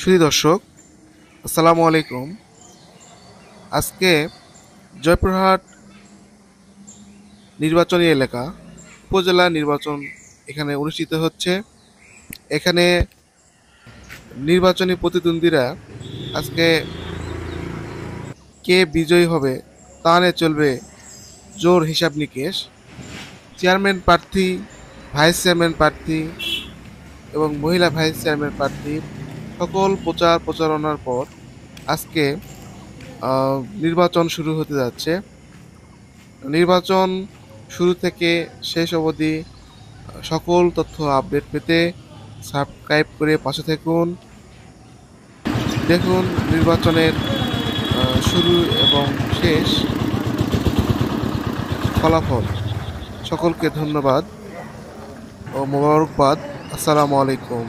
সুধী দর্শক, আসসালামু আলাইকুম। আজকে জয়পুরহাট নির্বাচনী এলাকা উপজেলা নির্বাচন এখানে অনুষ্ঠিত হচ্ছে। এখানে নির্বাচনী প্রতিদ্বন্দ্বীরা আজকে কে বিজয়ী হবে তা নিয়ে চলবে জোর হিসাব নিকেশ। চেয়ারম্যান প্রার্থী, ভাইস চেয়ারম্যান প্রার্থী এবং মহিলা ভাইস চেয়ারম্যান প্রার্থী সকল প্রচারণার পর আজকে নির্বাচন শুরু হতে যাচ্ছে। নির্বাচন শুরু থেকে শেষ অবধি সকল তথ্য আপডেট পেতে সাবস্ক্রাইব করে পাশে থাকুন। দেখুন নির্বাচনের শুরু এবং শেষ ফলাফল। সকলকে ধন্যবাদ ও মোবারকবাদ। আসসালামু আলাইকুম।